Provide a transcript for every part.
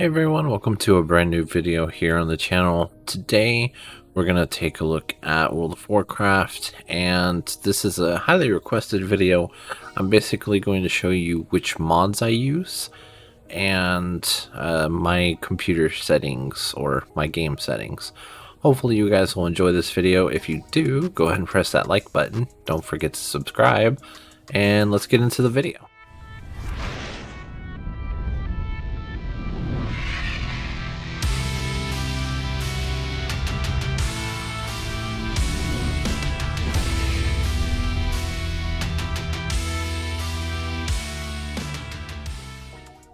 Hey everyone, welcome to a brand new video here on the channel. Today we're going to take a look at World of Warcraft, and this is a highly requested video. I'm basically going to show you which mods I use and my computer settings or my game settings. Hopefully you guys will enjoy this video. If you do, go ahead and press that like button. Don't forget to subscribe, and let's get into the video.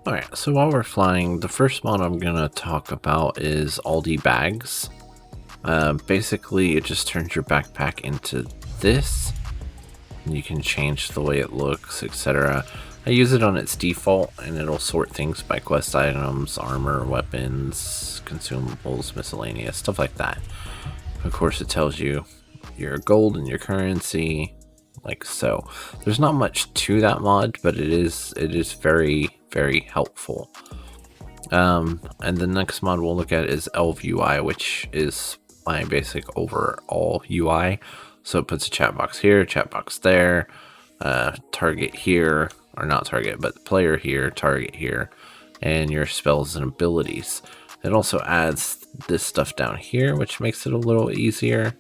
Alright, so while we're flying, the first mod I'm going to talk about is Aldi Bags. Basically, it just turns your backpack into this. You can change the way it looks, etc. I use it on its default, and it'll sort things by quest items, armor, weapons, consumables, miscellaneous, stuff like that. Of course, it tells you your gold and your currency, like so. There's not much to that mod, but it is very helpful. And the next mod we'll look at is Lvui, which is my basic overall UI. So it puts a chat box here, chat box there, target here, or not target, but player here, target here, and your spells and abilities. It also adds this stuff down here, which makes it a little easier.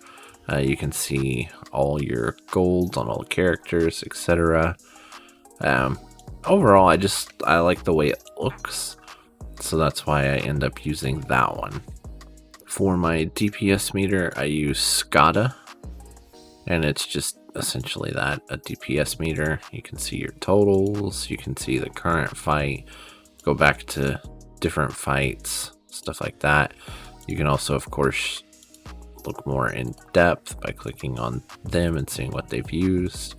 You can see all your gold on all the characters, etc. Overall, I like the way it looks, so that's why I end up using that one. For my DPS meter, I use SCADA, and it's just essentially that, a DPS meter. You can see your totals, you can see the current fight, go back to different fights, stuff like that. You can also, of course, look more in depth by clicking on them and seeing what they've used,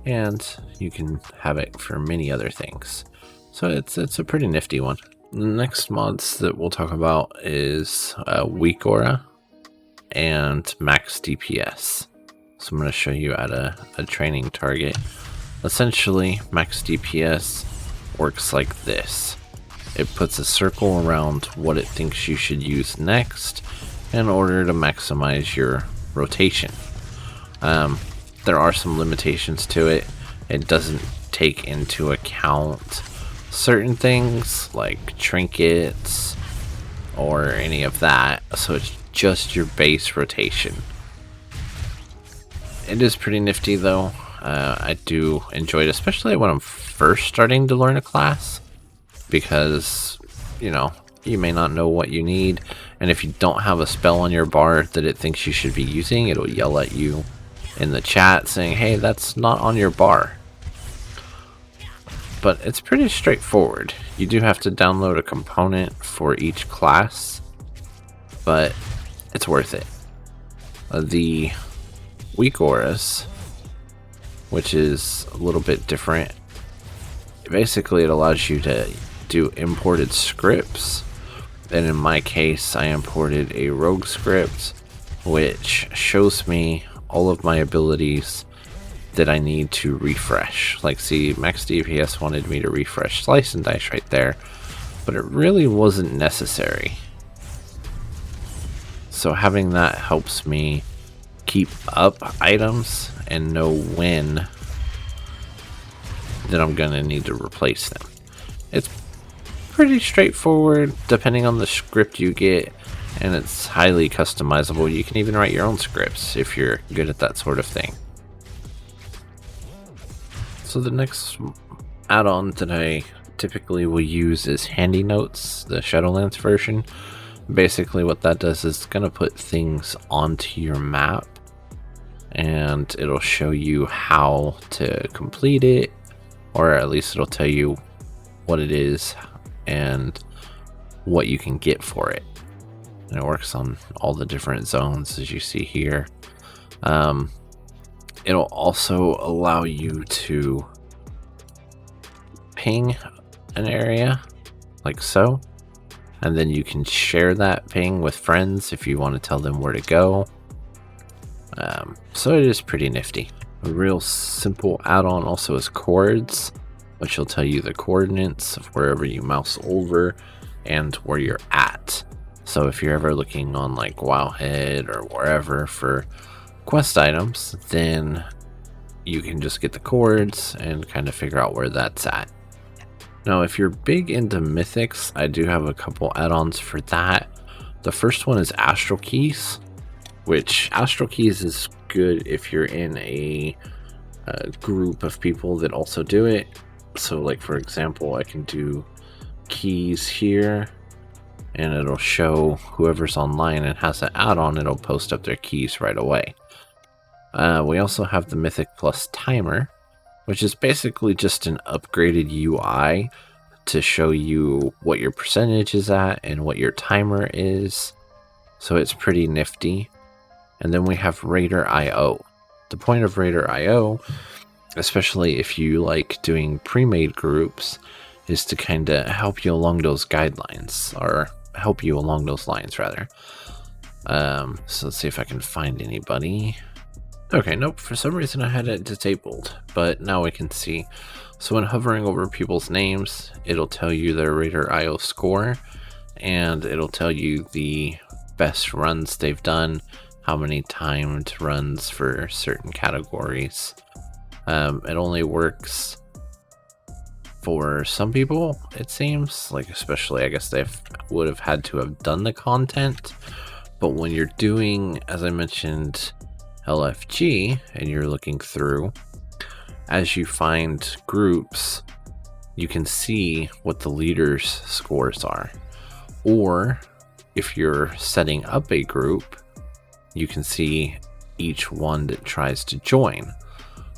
and you can have it for many other things. So it's a pretty nifty one. The next mods that we'll talk about is weak aura and max DPS. So I'm going to show you at a training target. Essentially, max DPS works like this. It puts a circle around what it thinks you should use next in order to maximize your rotation. There are some limitations to it. It doesn't take into account certain things like trinkets or any of that, so it's just your base rotation. It is pretty nifty though. I do enjoy it, especially when I'm first starting to learn a class, because you may not know what you need, and if you don't have a spell on your bar that it thinks you should be using, it'll yell at you in the chat saying, hey, that's not on your bar. But it's pretty straightforward. You do have to download a component for each class, but it's worth it. The weak auras, which is a little bit different, basically it allows you to do imported scripts, and in my case I imported a rogue script which shows me all of my abilities that I need to refresh. Like, see, max DPS wanted me to refresh Slice and Dice right there, but it really wasn't necessary. So having that helps me keep up items and know when that I'm gonna need to replace them. It's pretty straightforward depending on the script you get, and it's highly customizable. You can even write your own scripts if you're good at that sort of thing. So the next add-on that I typically will use is Handy Notes, the Shadowlands version. Basically what that does is it's going to put things onto your map, and it'll show you how to complete it, or at least it'll tell you what it is and what you can get for it. And it works on all the different zones, as you see here. It'll also allow you to ping an area like so, and then you can share that ping with friends if you want to tell them where to go. So it is pretty nifty. A real simple add-on also is Chords, which will tell you the coordinates of wherever you mouse over, and where you're at. So if you're ever looking on like Wowhead or wherever for quest items, then you can just get the chords and kind of figure out where that's at. Now, if you're big into mythics, I do have a couple add-ons for that. The first one is Astral Keys, which Astral Keys is good if you're in a group of people that also do it. So like, for example, I can do keys here and it'll show whoever's online and has an add-on, it'll post up their keys right away. We also have the Mythic Plus Timer, which is basically just an upgraded UI to show you what your percentage is at and what your timer is. So it's pretty nifty. And then we have Raider IO. The point of Raider IO, especially if you like doing pre-made groups, is to kind of help you along those guidelines, or help you along those lines rather. So let's see if I can find anybody. Okay, nope, for some reason I had it disabled, but now we can see. So when hovering over people's names, it'll tell you their Raider IO score, and it'll tell you the best runs they've done, how many timed runs for certain categories. It only works for some people, it seems, like especially I guess they would have had to have done the content. But when you're doing, as I mentioned, LFG, and you're looking through, as you find groups, you can see what the leaders' scores are. Or if you're setting up a group, you can see each one that tries to join.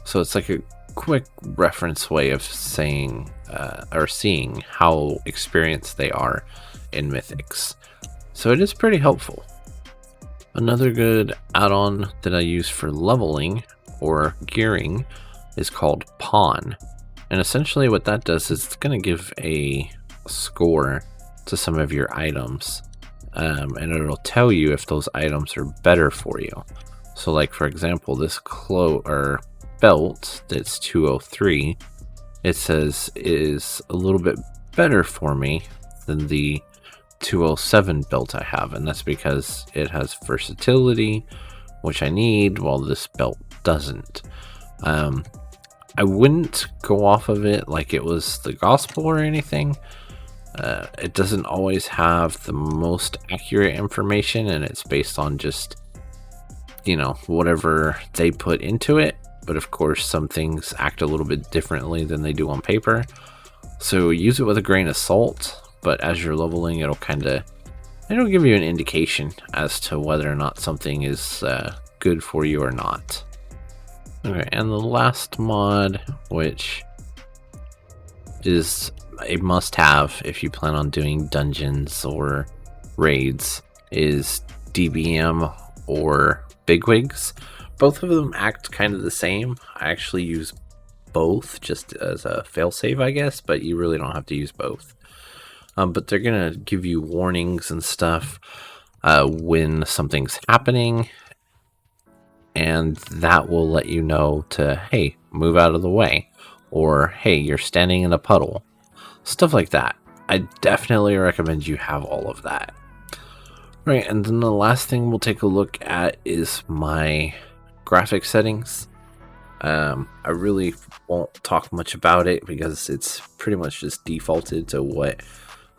So it's like a quick reference way of saying or seeing how experienced they are in Mythics. So it is pretty helpful. Another good add-on that I use for leveling or gearing is called Pawn. And essentially what that does is it's going to give a score to some of your items. And it'll tell you if those items are better for you. So like, for example, this belt that's 203, it says is a little bit better for me than the 207 belt I have, and that's because it has versatility, which I need, while this belt doesn't. I wouldn't go off of it like it was the gospel or anything. It doesn't always have the most accurate information, and it's based on just, you know, whatever they put into it. But of course, some things act a little bit differently than they do on paper. So use it with a grain of salt. But as you're leveling, it'll give you an indication as to whether or not something is good for you or not. Okay, and the last mod, which is a must-have if you plan on doing dungeons or raids, is DBM or Bigwigs. Both of them act kind of the same. I actually use both just as a failsafe, I guess, but you really don't have to use both. But they're going to give you warnings and stuff when something's happening, and that will let you know to, hey, move out of the way, or hey, you're standing in a puddle. Stuff like that. I definitely recommend you have all of that. Right, and then the last thing we'll take a look at is my graphic settings. I really won't talk much about it because it's pretty much just defaulted to what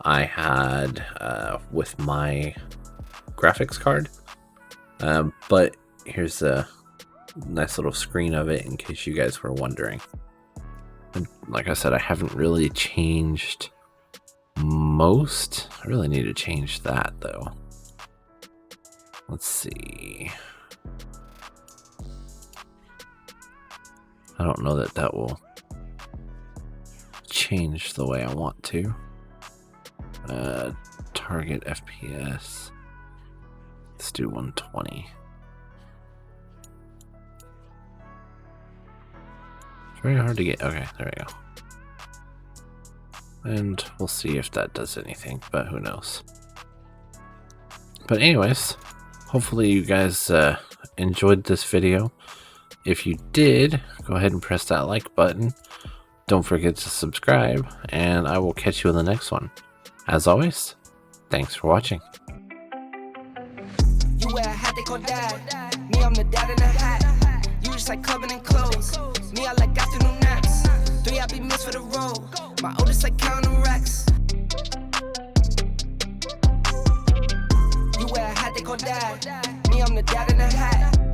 I had with my graphics card. But here's a nice little screen of it in case you guys were wondering. And like I said, I haven't really changed most. I really need to change that though. Let's see. I don't know that that will change the way I want to. Target FPS. Let's do 120. It's very hard to get. Okay, there we go. And we'll see if that does anything, but who knows. But anyways, hopefully you guys enjoyed this video. If you did, go ahead and press that like button. Don't forget to subscribe, and I will catch you in the next one. As always, Thanks for watching. You wear a hat, they call dad. Me, I'm the dad in a hat. You just like clubbing and clothes. Me, I like afternoon naps. 3, I be missed for the road. My oldest like counting racks. You wear a hat, they call dad. Me, I'm the dad in a hat.